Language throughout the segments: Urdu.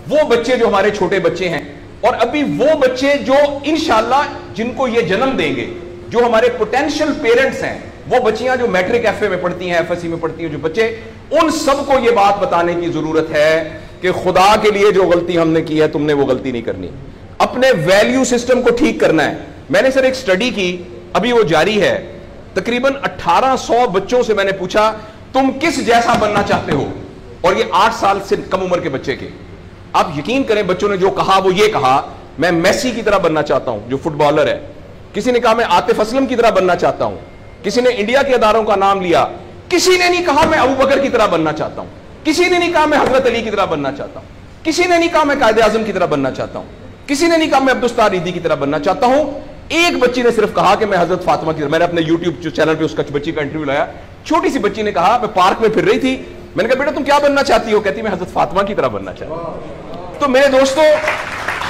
وہ بچے جو ہمارے چھوٹے بچے ہیں اور ابھی وہ بچے جو انشاءاللہ جن کو یہ جنم دیں گے، جو ہمارے پوٹینشل پیرنٹس ہیں، وہ بچیاں جو میٹرک ایف اے میں پڑھتی ہیں، ایف ایس سی میں پڑھتی ہیں، جو بچے، ان سب کو یہ بات بتانے کی ضرورت ہے کہ خدا کے لیے جو غلطی ہم نے کی ہے تم نے وہ غلطی نہیں کرنی، اپنے ویلیو سسٹم کو ٹھیک کرنا ہے۔ میں نے سر ایک سٹڈی کی، ابھی وہ جاری ہے، تقریباً 1800 بچوں سے میں نے پوچھا تم کس جیسا بننا چاہتے ہو، اور یہ 8 سال سے کم عمر کے بچے کے، آپ یقین کریں بچوں نے جو کہا وہ یہ کہا میں میسی کی طرح بننا چاہتا ہوں جو فٹ بالر ہے، کسی نے کہا میں عاطف اسلم کی طرح بننا چاہتا ہوں، کسی نے انڈیا کے اداروں کا نام لیا، کسی نے نہیں کہا میں ابو بکر کی طرح بننا چاہتا ہوں، کسی نے نہیں کہا میں حضرت علی کی طرح بننا چاہتا ہوں، کسی نے نہیں کہا میں قائد اعظم کی طرح بننا چاہتا ہوں، کسی نے نہیں کہا میں عبدالستار ریدی کی طرح بننا چاہتا ہوں، ایک بچی نے صرف کہا کہ میں حضرت فاطمہ کی طرح۔ میں نے اپنے یوٹیوب چینل پہ اس کا بچی کا انٹرویو لایا، چھوٹی سی بچی نے کہا میں پارک میں پھر رہی تھی، میں نے کہا بیٹا تم کیا بننا چاہتی ہو؟ کہتی میں حضرت فاطمہ کی طرح بننا چاہتی ہوں۔ تو میرے دوستو،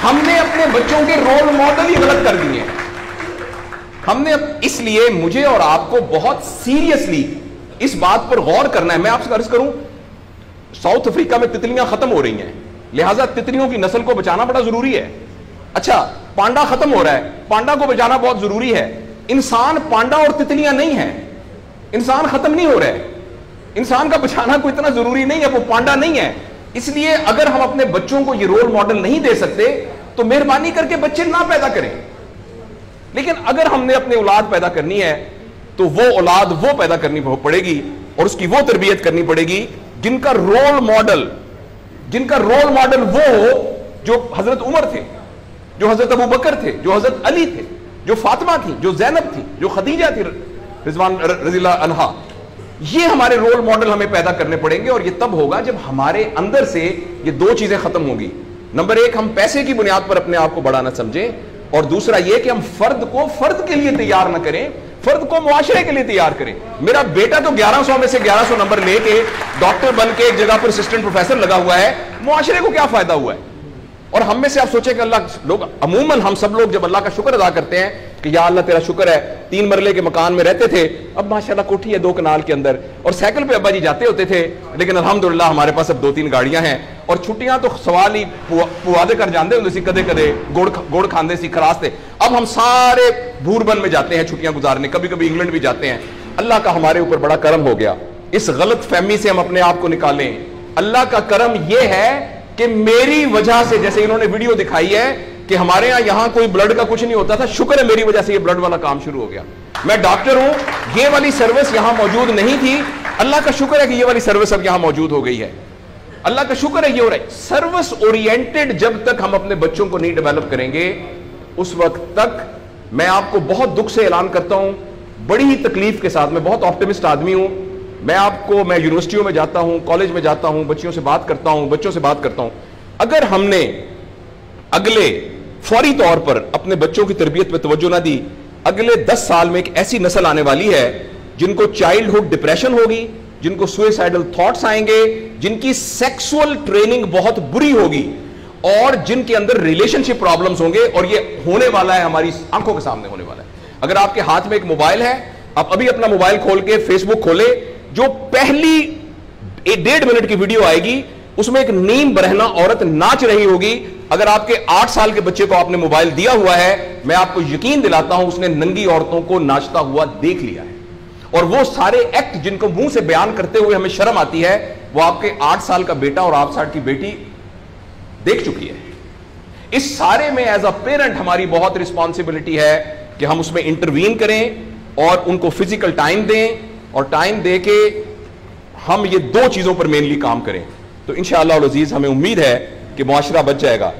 ہم نے اپنے بچوں کے رول ماڈل ہی غلط کر دیے ہیں۔ ہم نے اس لیے مجھے اور آپ کو بہت سیریسلی اس بات پر غور کرنا ہے۔ میں آپ سے عرض کروں، ساؤتھ افریقہ میں تتلیاں ختم ہو رہی ہیں، لہٰذا تتلیوں کی نسل کو بچانا بڑا ضروری ہے۔ اچھا، پانڈا ختم ہو رہا ہے، پانڈا کو بچانا بہت ضروری ہے۔ انسان پانڈا اور تتلیاں نہیں ہیں، انسان ختم نہیں ہو رہا ہے، انسان کا بچانا کوئی اتنا ضروری نہیں ہے، وہ پانڈا نہیں ہے۔ اس لیے اگر ہم اپنے بچوں کو یہ رول ماڈل نہیں دے سکتے تو مہربانی کر کے بچے نہ پیدا کریں، لیکن اگر ہم نے اپنی اولاد پیدا کرنی ہے تو وہ اولاد وہ پیدا کرنی پڑے گی اور اس کی وہ تربیت کرنی پڑے گی جن کا رول ماڈل وہ ہو جو حضرت عمر تھے، جو حضرت ابو بکر تھے، جو حضرت علی تھے، جو فاطمہ تھی، جو زینب تھی، جو خدیجہ تھی رضوان رضی اللہ عنہا۔ یہ ہمارے رول ماڈل ہمیں پیدا کرنے پڑیں گے، اور یہ تب ہوگا جب ہمارے اندر سے یہ دو چیزیں ختم ہوں گی۔ نمبر ایک، ہم پیسے کی بنیاد پر اپنے آپ کو بڑا نہ سمجھیں، اور دوسرا یہ کہ ہم فرد کو فرد کے لیے تیار نہ کریں، فرد کو معاشرے کے لیے تیار کریں۔ میرا بیٹا تو 1100 میں سے 1100 نمبر لے کے ڈاکٹر بن کے ایک جگہ پر اسسٹنٹ پروفیسر لگا ہوا ہے، معاشرے کو کیا فائدہ ہوا ہے؟ اور ہم میں سے آپ سوچیں کہ عموماً ہم سب لوگ جب اللہ کا شکر ادا کرتے ہیں کہ یا اللہ تیرا شکر ہے، 3 مرلے کے مکان میں رہتے تھے، اب ماشاءاللہ کوٹھی ہے 2 کنال کے اندر، اور سائیکل پہ ابا جی جاتے ہوتے تھے، لیکن الحمدللہ ہمارے پاس اب 2-3 گاڑیاں ہیں، اور چھٹیاں تو سوال ہی پوادے کر جاندے ہوتے سی، کدے کدے گوڑ کھاندے سی، کھراستے۔ اب ہم سارے بھوربن میں جاتے ہیں چھٹیاں گزارنے، کبھی کبھی انگلینڈ بھی جاتے ہیں۔ اللہ کا ہمارے اوپر بڑا کرم ہو گیا، اس غلط فہمی سے ہم اپنے آپ کو نکالیں۔ اللہ کا کرم یہ ہے کہ میری وجہ سے، جیسے انہوں نے ویڈیو دکھائی ہے کہ ہمارے یہاں کوئی بلڈ کا کچھ نہیں ہوتا تھا، شکر ہے میری وجہ سے یہ بلڈ والا کام شروع ہو گیا۔ میں ڈاکٹر ہوں، یہ والی سروس یہاں موجود نہیں تھی، اللہ کا شکر ہے کہ یہ والی سروس اب یہاں موجود ہو گئی ہے، اللہ کا شکر ہے یہ ہو رہا ہے۔ سروس اورینٹڈ جب تک ہم اپنے بچوں کو نہیں ڈیولپ کریں گے، اس وقت تک میں آپ کو بہت دکھ سے اعلان کرتا ہوں، بڑی ہی تکلیف کے ساتھ، میں بہت آپٹمسٹ آدمی ہوں، میں یونیورسٹیوں میں جاتا ہوں، کالج میں جاتا ہوں، بچوں سے بات کرتا ہوں، اگر ہم نے اگلے فوری طور پر اپنے بچوں کی تربیت پہ توجہ نہ دی، اگلے 10 سال میں ایک ایسی نسل آنے والی ہے جن کو چائلڈہڈ ڈپریشن ہوگی، جن کو سوئسائڈل تھاٹس آئیں گے، جن کی سیکسول ٹریننگ بہت بری ہوگی، اور جن کے اندر ریلیشن شپ پرابلمز ہوں گے، اور یہ ہونے والا ہے، ہماری آنکھوں کے سامنے ہونے والا ہے۔ اگر آپ کے ہاتھ میں ایک موبائل ہے، آپ ابھی اپنا موبائل کھول کے فیس بک کھولے، جو پہلی 1.5 منٹ کی ویڈیو آئے گی اس میں ایک نیم برہنہ عورت ناچ رہی ہوگی۔ اگر آپ کے 8 سال کے بچے کو آپ نے موبائل دیا ہوا ہے، میں آپ کو یقین دلاتا ہوں اس نے ننگی عورتوں کو ناچتا ہوا دیکھ لیا ہے، اور وہ سارے ایکٹ جن کو منہ سے بیان کرتے ہوئے ہمیں شرم آتی ہے، وہ آپ کے 8 سال کا بیٹا اور 8 سال کی بیٹی دیکھ چکی ہے۔ اس سارے میں ایز اے پیرنٹ ہماری بہت رسپانسبلٹی ہے کہ ہم اس میں انٹروین کریں اور ان کو فزیکل ٹائم دیں، اور ٹائم دے کے ہم یہ 2 چیزوں پر مینلی کام کریں، تو انشاءاللہ العزیز ہمیں امید ہے کہ معاشرہ بچ جائے گا۔